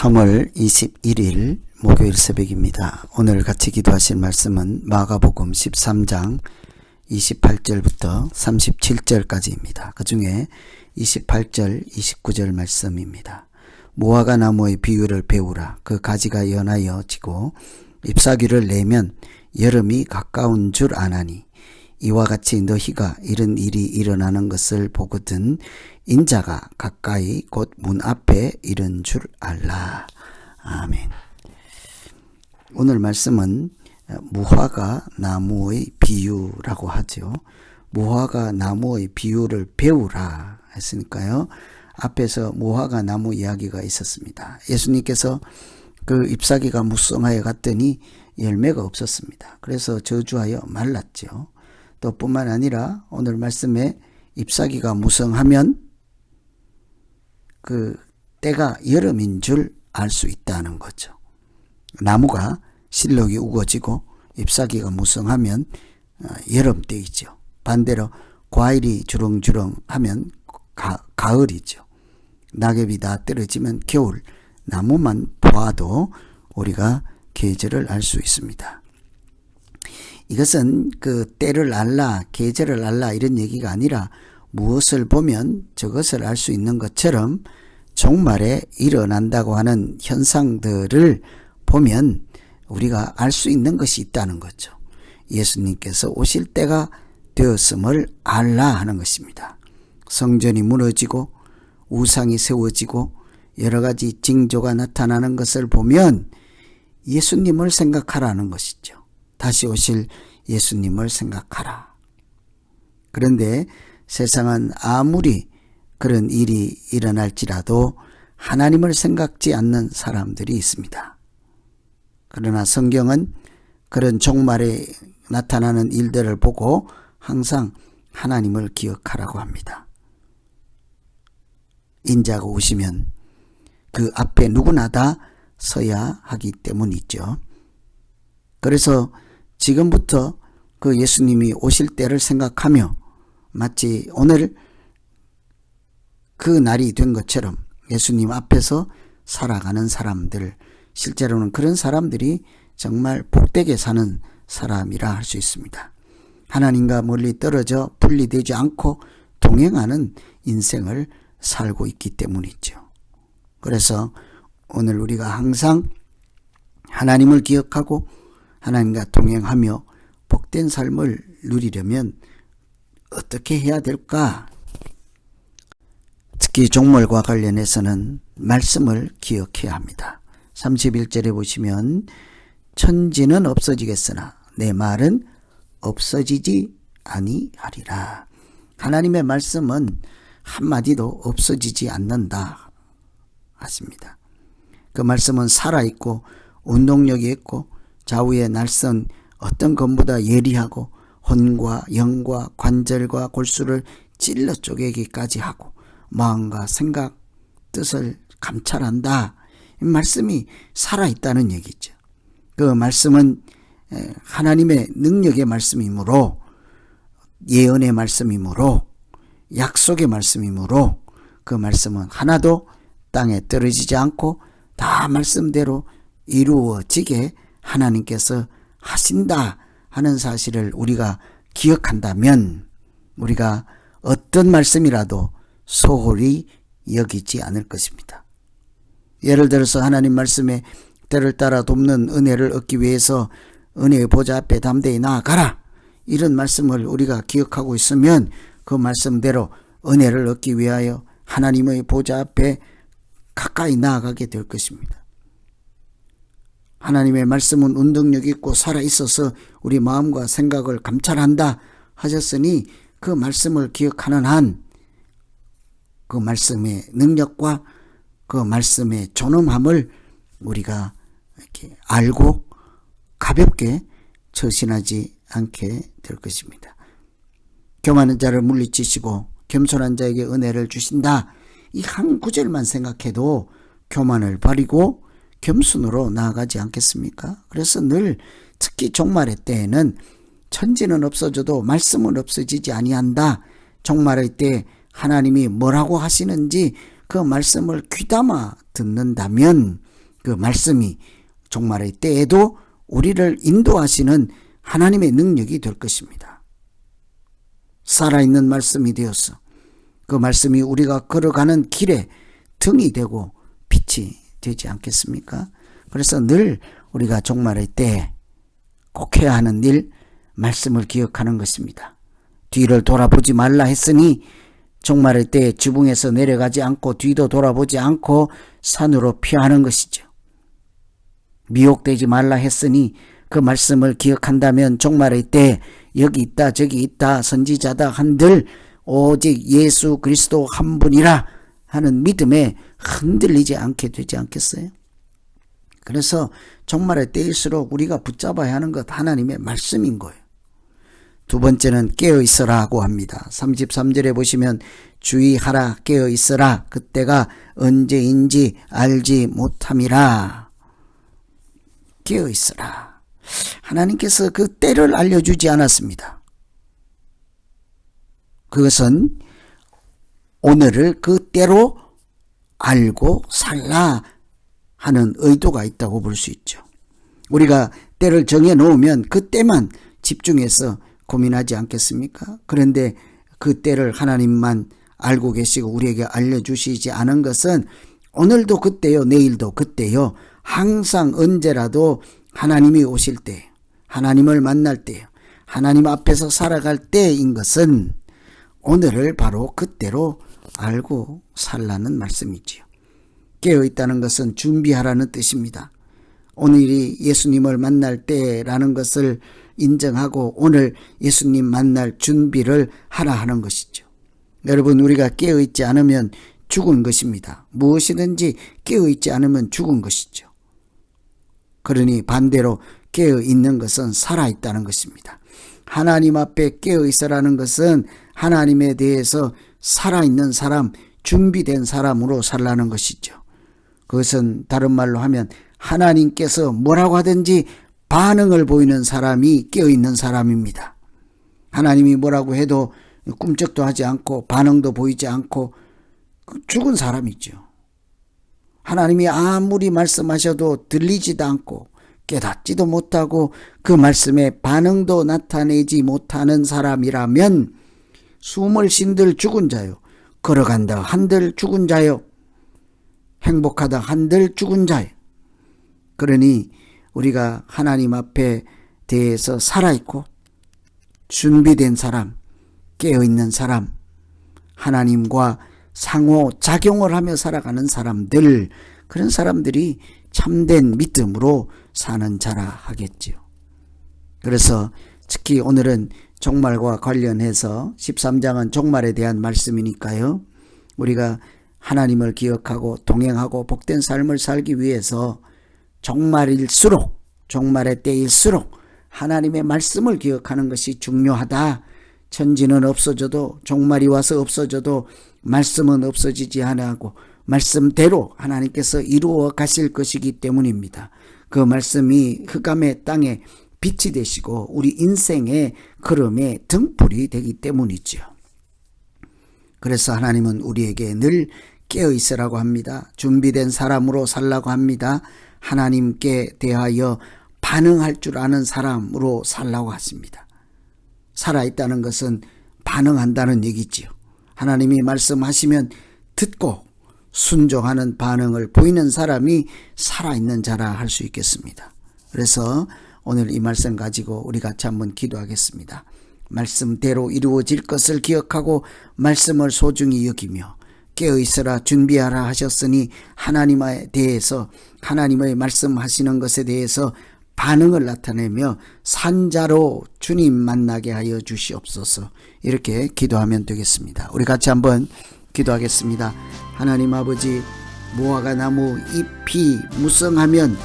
3월 21일 목요일 새벽입니다. 오늘 같이 기도하실 말씀은 마가복음 13장 28절부터 37절까지입니다. 그 중에 28절, 29절 말씀입니다. 무화과 나무의 비유를 배우라. 그 가지가 연하여 지고 잎사귀를 내면 여름이 가까운 줄 아나니 이와 같이 너희가 이런 일이 일어나는 것을 보거든 인자가 가까이 곧 문 앞에 이른 줄 알라. 아멘. 오늘 말씀은 무화과 나무의 비유라고 하죠. 무화과 나무의 비유를 배우라 했으니까요. 앞에서 무화과 나무 이야기가 있었습니다. 예수님께서 그 잎사귀가 무성하여 갔더니 열매가 없었습니다. 그래서 저주하여 말랐죠. 또 뿐만 아니라 오늘 말씀에 잎사귀가 무성하면 그 때가 여름인 줄 알 수 있다는 거죠. 나무가 실록이 우거지고 잎사귀가 무성하면 여름 때이죠. 반대로 과일이 주렁주렁하면 가을이죠. 낙엽이 다 떨어지면 겨울. 나무만 봐도 우리가 계절을 알 수 있습니다. 이것은 그 때를 알라, 계절을 알라 이런 얘기가 아니라 무엇을 보면 저것을 알 수 있는 것처럼 종말에 일어난다고 하는 현상들을 보면 우리가 알 수 있는 것이 있다는 거죠. 예수님께서 오실 때가 되었음을 알라 하는 것입니다. 성전이 무너지고 우상이 세워지고 여러 가지 징조가 나타나는 것을 보면 예수님을 생각하라는 것이죠. 다시 오실 예수님을 생각하라. 그런데 세상은 아무리 그런 일이 일어날지라도 하나님을 생각지 않는 사람들이 있습니다. 그러나 성경은 그런 종말에 나타나는 일들을 보고 항상 하나님을 기억하라고 합니다. 인자가 오시면 그 앞에 누구나 다 서야 하기 때문이죠. 그래서 지금부터 그 예수님이 오실 때를 생각하며 마치 오늘 그 날이 된 것처럼 예수님 앞에서 살아가는 사람들, 실제로는 그런 사람들이 정말 복되게 사는 사람이라 할 수 있습니다. 하나님과 멀리 떨어져 분리되지 않고 동행하는 인생을 살고 있기 때문이죠. 그래서 오늘 우리가 항상 하나님을 기억하고 하나님과 동행하며 복된 삶을 누리려면 어떻게 해야 될까? 특히 종말과 관련해서는 말씀을 기억해야 합니다. 31절에 보시면 천지는 없어지겠으나 내 말은 없어지지 아니하리라. 하나님의 말씀은 한마디도 없어지지 않는다 하십니다. 그 말씀은 살아있고 운동력이 있고 좌우의 날선 어떤 것보다 예리하고 혼과 영과 관절과 골수를 찔러 쪼개기까지 하고 마음과 생각, 뜻을 감찰한다. 이 말씀이 살아있다는 얘기죠. 그 말씀은 하나님의 능력의 말씀이므로 예언의 말씀이므로 약속의 말씀이므로 그 말씀은 하나도 땅에 떨어지지 않고 다 말씀대로 이루어지게 하나님께서 하신다 하는 사실을 우리가 기억한다면 우리가 어떤 말씀이라도 소홀히 여기지 않을 것입니다. 예를 들어서 하나님 말씀에 때를 따라 돕는 은혜를 얻기 위해서 은혜의 보좌 앞에 담대히 나아가라. 이런 말씀을 우리가 기억하고 있으면 그 말씀대로 은혜를 얻기 위하여 하나님의 보좌 앞에 가까이 나아가게 될 것입니다. 하나님의 말씀은 운동력 있고 살아있어서 우리 마음과 생각을 감찰한다 하셨으니 그 말씀을 기억하는 한 그 말씀의 능력과 그 말씀의 존엄함을 우리가 이렇게 알고 가볍게 처신하지 않게 될 것입니다. 교만한 자를 물리치시고 겸손한 자에게 은혜를 주신다. 이 한 구절만 생각해도 교만을 버리고 겸손으로 나아가지 않겠습니까? 그래서 늘 특히 종말의 때에는 천지는 없어져도 말씀은 없어지지 아니한다. 종말의 때 하나님이 뭐라고 하시는지 그 말씀을 귀담아 듣는다면 그 말씀이 종말의 때에도 우리를 인도하시는 하나님의 능력이 될 것입니다. 살아있는 말씀이 되어서 그 말씀이 우리가 걸어가는 길에 등이 되고 빛이 되지 않겠습니까? 그래서 늘 우리가 종말의 때에 꼭 해야 하는 일, 말씀을 기억하는 것입니다. 뒤를 돌아보지 말라 했으니 종말의 때에 지붕에서 내려가지 않고 뒤도 돌아보지 않고 산으로 피하는 것이죠. 미혹되지 말라 했으니 그 말씀을 기억한다면 종말의 때에 여기 있다 저기 있다 선지자다 한들 오직 예수 그리스도 한 분이라 하는 믿음에 흔들리지 않게 되지 않겠어요? 그래서 종말의 때일수록 우리가 붙잡아야 하는 것 하나님의 말씀인 거예요. 두 번째는 깨어있으라고 합니다. 33절에 보시면 주의하라 깨어있으라 그때가 언제인지 알지 못함이라. 깨어있으라. 하나님께서 그 때를 알려주지 않았습니다. 그것은 오늘을 그 때로 알고 살라 하는 의도가 있다고 볼 수 있죠. 우리가 때를 정해 놓으면 그 때만 집중해서 고민하지 않겠습니까? 그런데 그 때를 하나님만 알고 계시고 우리에게 알려주시지 않은 것은 오늘도 그때요 내일도 그때요 항상 언제라도 하나님이 오실 때 하나님을 만날 때 하나님 앞에서 살아갈 때인 것은 오늘을 바로 그때로 알고 살라는 말씀이지요. 깨어있다는 것은 준비하라는 뜻입니다. 오늘이 예수님을 만날 때라는 것을 인정하고 오늘 예수님 만날 준비를 하라 하는 것이죠. 여러분 우리가 깨어있지 않으면 죽은 것입니다. 무엇이든지 깨어있지 않으면 죽은 것이죠. 그러니 반대로 깨어있는 것은 살아있다는 것입니다. 하나님 앞에 깨어있으라는 것은 하나님에 대해서 살아있는 사람, 준비된 사람으로 살라는 것이죠. 그것은 다른 말로 하면 하나님께서 뭐라고 하든지 반응을 보이는 사람이 깨어있는 사람입니다. 하나님이 뭐라고 해도 꿈쩍도 하지 않고 반응도 보이지 않고 죽은 사람이죠. 하나님이 아무리 말씀하셔도 들리지도 않고 깨닫지도 못하고 그 말씀에 반응도 나타내지 못하는 사람이라면 숨을 쉰들 죽은 자요, 걸어간다 한들 죽은 자요, 행복하다 한들 죽은 자요. 그러니 우리가 하나님 앞에 대해서 살아있고 준비된 사람, 깨어있는 사람, 하나님과 상호작용을 하며 살아가는 사람들, 그런 사람들이 참된 믿음으로 사는 자라 하겠지요. 그래서 특히 오늘은 종말과 관련해서 13장은 종말에 대한 말씀이니까요. 우리가 하나님을 기억하고 동행하고 복된 삶을 살기 위해서 종말일수록 종말의 때일수록 하나님의 말씀을 기억하는 것이 중요하다. 천지는 없어져도 종말이 와서 없어져도 말씀은 없어지지 아니하고 말씀대로 하나님께서 이루어 가실 것이기 때문입니다. 그 말씀이 흑암의 땅에 빛이 되시고 우리 인생의 걸음의 등불이 되기 때문이죠. 그래서 하나님은 우리에게 늘 깨어있으라고 합니다. 준비된 사람으로 살라고 합니다. 하나님께 대하여 반응할 줄 아는 사람으로 살라고 하십니다. 살아있다는 것은 반응한다는 얘기지요. 하나님이 말씀하시면 듣고 순종하는 반응을 보이는 사람이 살아있는 자라 할 수 있겠습니다. 그래서 오늘 이 말씀 가지고 우리 같이 한번 기도하겠습니다. 말씀대로 이루어질 것을 기억하고 말씀을 소중히 여기며 깨어있으라 준비하라 하셨으니 하나님에 대해서 하나님의 말씀하시는 것에 대해서 반응을 나타내며 산자로 주님 만나게 하여 주시옵소서. 이렇게 기도하면 되겠습니다. 우리 같이 한번 기도하겠습니다. 하나님 아버지, 무화과 나무 잎이 무성하면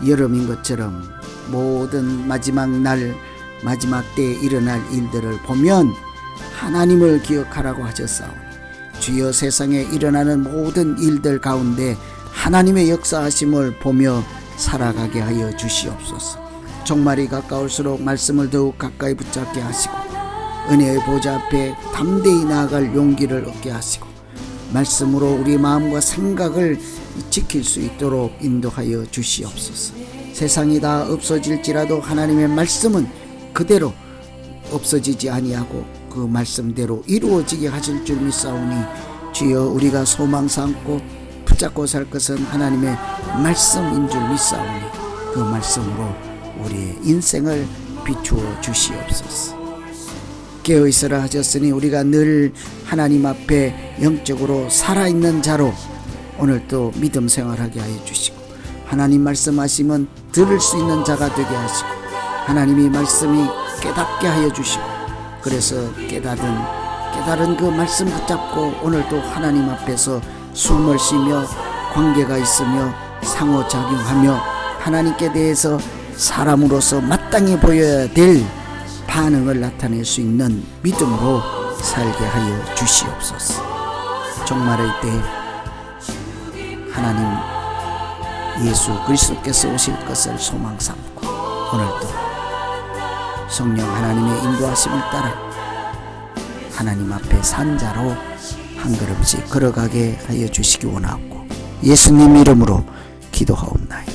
여름인 것처럼 모든 마지막 날 마지막 때에 일어날 일들을 보면 하나님을 기억하라고 하셨사오니 주여 세상에 일어나는 모든 일들 가운데 하나님의 역사하심을 보며 살아가게 하여 주시옵소서. 종말이 가까울수록 말씀을 더욱 가까이 붙잡게 하시고 은혜의 보좌 앞에 담대히 나아갈 용기를 얻게 하시고 말씀으로 우리 마음과 생각을 지킬 수 있도록 인도하여 주시옵소서. 세상이 다 없어질지라도 하나님의 말씀은 그대로 없어지지 아니하고 그 말씀대로 이루어지게 하실 줄 믿사오니 주여 우리가 소망 삼고 붙잡고 살 것은 하나님의 말씀인 줄 믿사오니 그 말씀으로 우리의 인생을 비추어 주시옵소서. 깨어있으라 하셨으니 우리가 늘 하나님 앞에 영적으로 살아있는 자로 오늘도 믿음 생활하게 하여 주시고 하나님 말씀하시면 들을 수 있는 자가 되게 하시고 하나님이 말씀이 깨닫게 하여 주시고 그래서 깨달은 그 말씀 붙잡고 오늘도 하나님 앞에서 숨을 쉬며 관계가 있으며 상호작용하며 하나님께 대해서 사람으로서 마땅히 보여야 될 반응을 나타낼 수 있는 믿음으로 살게 하여 주시옵소서. 종말의 때 하나님 예수 그리스도께서 오실 것을 소망 삼고 오늘도 성령 하나님의 인도하심을 따라 하나님 앞에 산 자로 한 걸음씩 걸어가게 하여 주시기 원하고 예수님 이름으로 기도하옵나이다.